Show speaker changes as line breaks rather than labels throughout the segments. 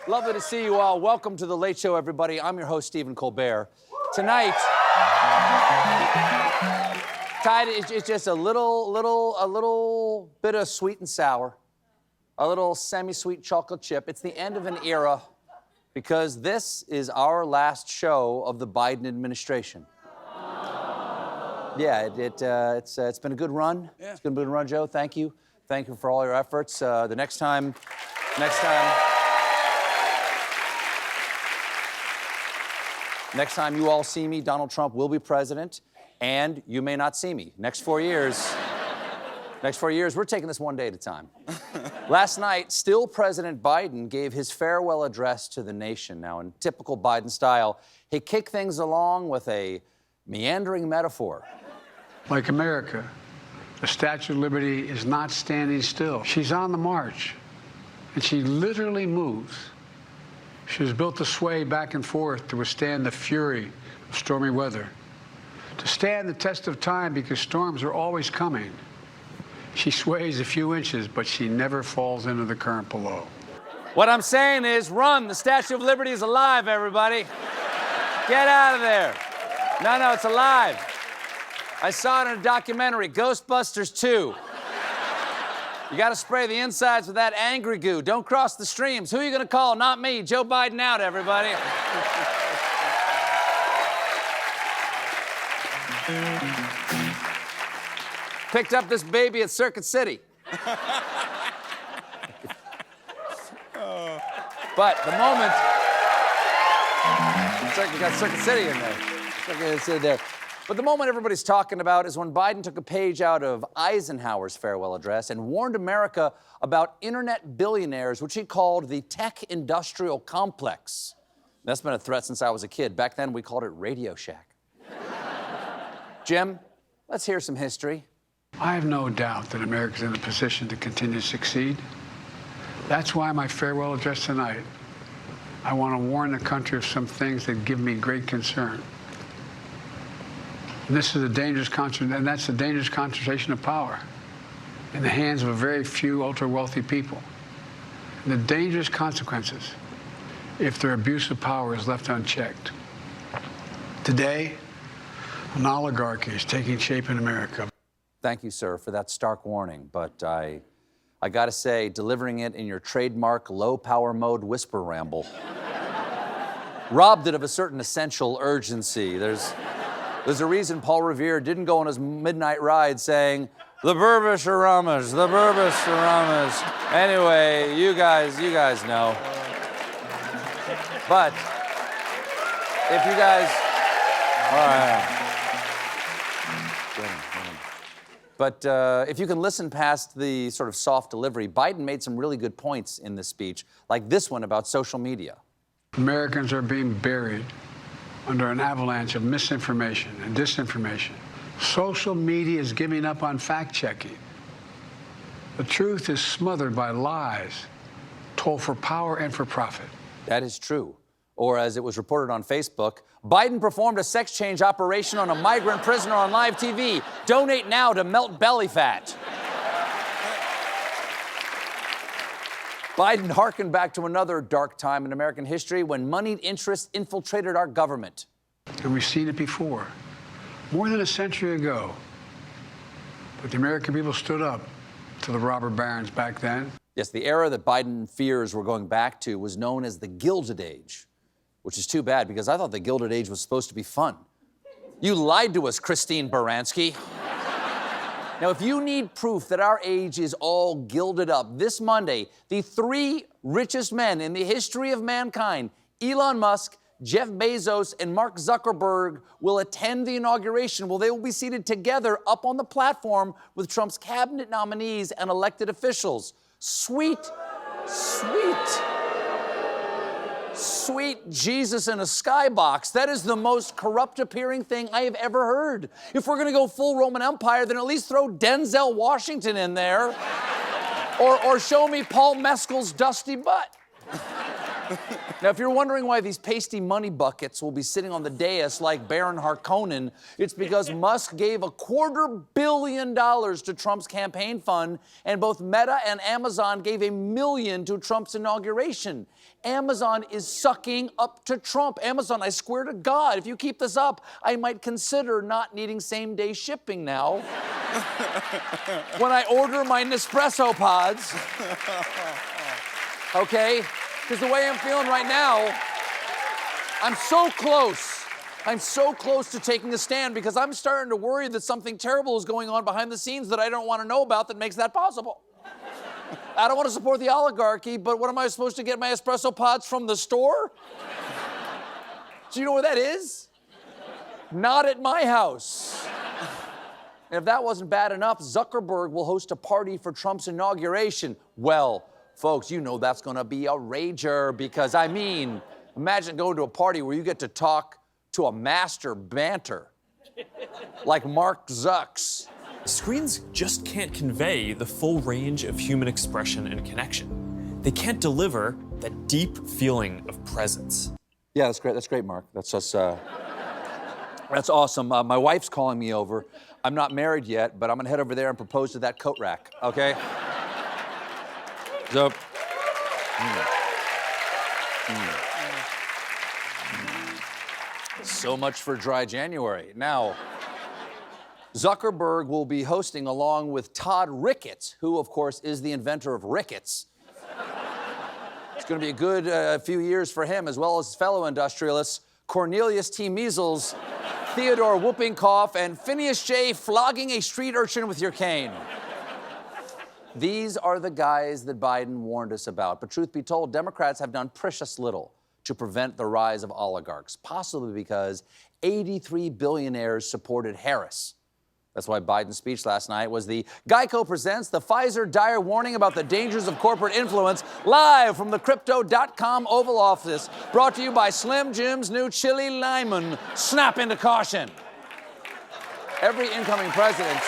Lovely to see you all. Welcome to The Late Show, everybody. I'm your host, Stephen Colbert. Tonight, it's just a little bit of sweet and sour, a little semi-sweet chocolate chip. It's the end of an era because this is our last show of the Biden administration. Yeah, it's been a good run. Yeah. It's been a good run, Joe. Thank you. Thank you for all your efforts. The next time you all see me, Donald Trump will be president, and you may not see me. Next 4 years, we're taking this one day at a time. Last night, still President Biden gave his farewell address to the nation. Now, in typical Biden style, he kicked things along with a meandering metaphor.
Like America, the Statue of Liberty is not standing still. She's on the march, and she literally moves. She was built to sway back and forth to withstand the fury of stormy weather, to stand the test of time because storms are always coming. She sways a few inches, but she never falls into the current below.
What I'm saying is, run. The Statue of Liberty is alive, everybody. Get out of there. No, it's alive. I saw it in a documentary, Ghostbusters 2. You got to spray the insides with that angry goo. Don't cross the streams. Who are you going to call? Not me. Joe Biden out, everybody. Picked up this baby at Circuit City. But the moment... You got Circuit City in there. Circuit City there. But the moment everybody's talking about is when Biden took a page out of Eisenhower's farewell address and warned America about internet billionaires, which he called the tech industrial complex. That's been a threat since I was a kid. Back then, we called it Radio Shack. Jim, let's hear some history.
I have no doubt that America's in a position to continue to succeed. That's why my farewell address tonight, I want to warn the country of some things that give me great concern. And this is a dangerous concentration, and that's a dangerous concentration of power in the hands of a very few ultra-wealthy people. And the dangerous consequences if their abuse of power is left unchecked. Today, an oligarchy is taking shape in America.
Thank you, sir, for that stark warning, but I gotta say, delivering it in your trademark low-power mode whisper ramble robbed it of a certain essential urgency. There's a reason Paul Revere didn't go on his midnight ride saying, the Burbisharamas, the Burbisharamas. Anyway, you guys know. But if you guys, all right. But if you can listen past the sort of soft delivery, Biden made some really good points in this speech, like this one about social media.
Americans are being buried under an avalanche of misinformation and disinformation. Social media is giving up on fact-checking. The truth is smothered by lies told for power and for profit.
That is true. Or as it was reported on Facebook, Biden performed a sex change operation on a migrant prisoner on live TV. Donate now to melt belly fat. Biden harkened back to another dark time in American history when moneyed interests infiltrated our government.
And we've seen it before, more than a century ago. But the American people stood up to the robber barons back then.
Yes, the era that Biden fears we're going back to was known as the Gilded Age, which is too bad because I thought the Gilded Age was supposed to be fun. You lied to us, Christine Baranski. Now, if you need proof that our age is all gilded up, this Monday, the three richest men in the history of mankind, Elon Musk, Jeff Bezos, and Mark Zuckerberg, will attend the inauguration. Well, they will be seated together up on the platform with Trump's cabinet nominees and elected officials. Sweet Jesus in a skybox. That is the most corrupt-appearing thing I have ever heard. If we're going to go full Roman Empire, then at least throw Denzel Washington in there. or show me Paul Mescal's dusty butt. Now, if you're wondering why these pasty money buckets will be sitting on the dais like Baron Harkonnen, it's because Musk gave $250 million to Trump's campaign fund, and both Meta and Amazon gave $1 million to Trump's inauguration. Amazon is sucking up to Trump. Amazon, I swear to God, if you keep this up, I might consider not needing same-day shipping now. When I order my Nespresso pods, okay? Because the way I'm feeling right now, I'm so close. I'm so close to taking a stand because I'm starting to worry that something terrible is going on behind the scenes that I don't want to know about that makes that possible. I don't want to support the oligarchy, but what am I supposed to get my espresso pods from the store? Do you know where that is? Not at my house. And if that wasn't bad enough, Zuckerberg will host a party for Trump's inauguration. Well, folks, you know that's gonna be a rager because, I mean, imagine going to a party where you get to talk to a master banter like Mark Zucks.
Screens just can't convey the full range of human expression and connection. They can't deliver that deep feeling of presence.
Yeah, that's great. That's great, Mark. That's just, that's awesome. My wife's calling me over. I'm not married yet, but I'm gonna head over there and propose to that coat rack, okay? So, So much for dry January. Now, Zuckerberg will be hosting along with Todd Ricketts, who, of course, is the inventor of Ricketts. It's going to be a good few years for him, as well as his fellow industrialists, Cornelius T. Measles, Theodore Whooping Cough, and Phineas J. Flogging a street urchin with your cane. These are the guys that Biden warned us about. But truth be told, Democrats have done precious little to prevent the rise of oligarchs, possibly because 83 billionaires supported Harris. That's why Biden's speech last night was the Geico presents the Pfizer dire warning about the dangers of corporate influence, live from the Crypto.com Oval Office, brought to you by Slim Jim's new Chili Lemon. Snap into caution. Every incoming president...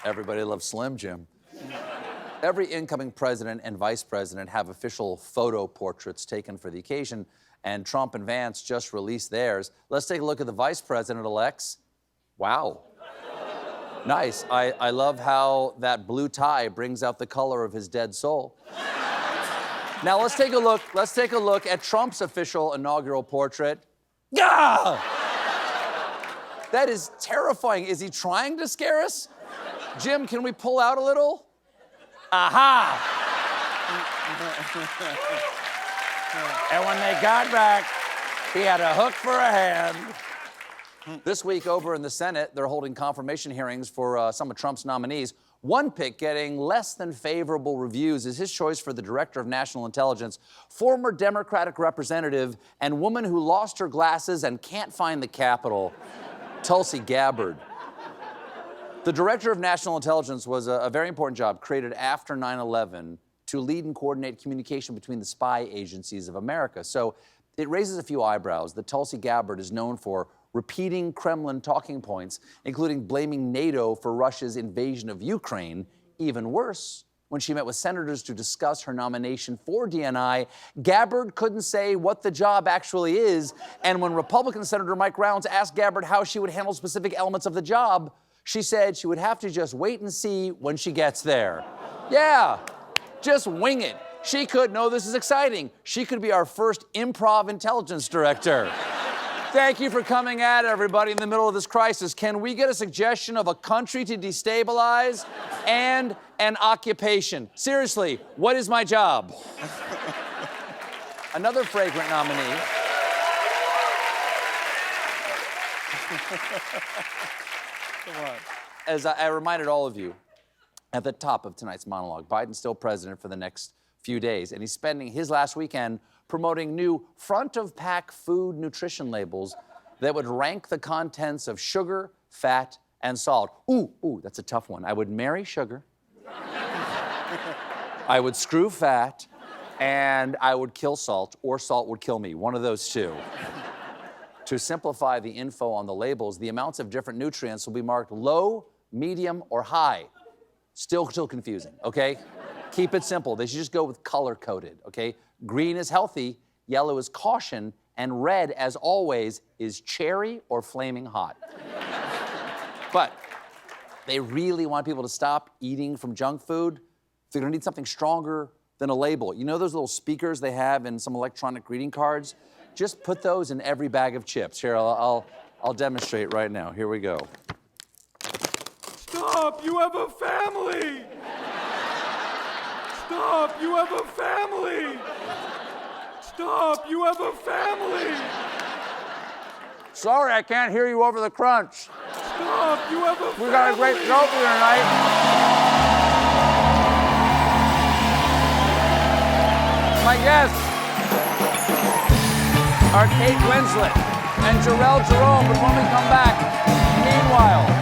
Everybody loves Slim Jim. Every incoming president and vice president have official photo portraits taken for the occasion, and Trump and Vance just released theirs. Let's take a look at the vice president-elects. Wow. Nice. I love how that blue tie brings out the color of his dead soul. Now let's take a look at Trump's official inaugural portrait. Gah! That is terrifying. Is he trying to scare us? Jim, can we pull out a little? Aha! And when they got back, he had a hook for a hand. This week over in the Senate, they're holding confirmation hearings for some of Trump's nominees. One pick getting less than favorable reviews is his choice for the Director of National Intelligence, former Democratic representative and woman who lost her glasses and can't find the Capitol, Tulsi Gabbard. The Director of National Intelligence was a very important job created after 9/11 to lead and coordinate communication between the spy agencies of America. So it raises a few eyebrows that Tulsi Gabbard is known for repeating Kremlin talking points, including blaming NATO for Russia's invasion of Ukraine. Even worse, when she met with senators to discuss her nomination for DNI, Gabbard couldn't say what the job actually is, and when Republican Senator Mike Rounds asked Gabbard how she would handle specific elements of the job, she said she would have to just wait and see when she gets there. Yeah, just wing it. She could, no, this is exciting. She could be our first improv intelligence director. Thank you for coming at everybody in the middle of this crisis. Can we get a suggestion of a country to destabilize and an occupation? Seriously, what is my job? Another fragrant nominee.
Come on.
As I reminded all of you at the top of tonight's monologue, Biden's still president for the next few days, and he's spending his last weekend promoting new front-of-pack food nutrition labels that would rank the contents of sugar, fat, and salt. Ooh, that's a tough one. I would marry sugar. I would screw fat, and I would kill salt, or salt would kill me. One of those two. To simplify the info on the labels, the amounts of different nutrients will be marked low, medium, or high. Still confusing, okay? Keep it simple. They should just go with color-coded, okay? Green is healthy, yellow is caution, and red, as always, is cherry or flaming hot. But they really want people to stop eating from junk food. They're gonna need something stronger than a label. You know those little speakers they have in some electronic greeting cards? Just put those in every bag of chips. Here, I'll demonstrate right now. Here we go.
Stop, you have a family! Stop, you have a family! Stop, you have a family!
Sorry, I can't hear you over the crunch.
Stop, you have a family!
We got a great show for you tonight. My guests are Kate Winslet and Jarrell Jerome, but when we come back, meanwhile,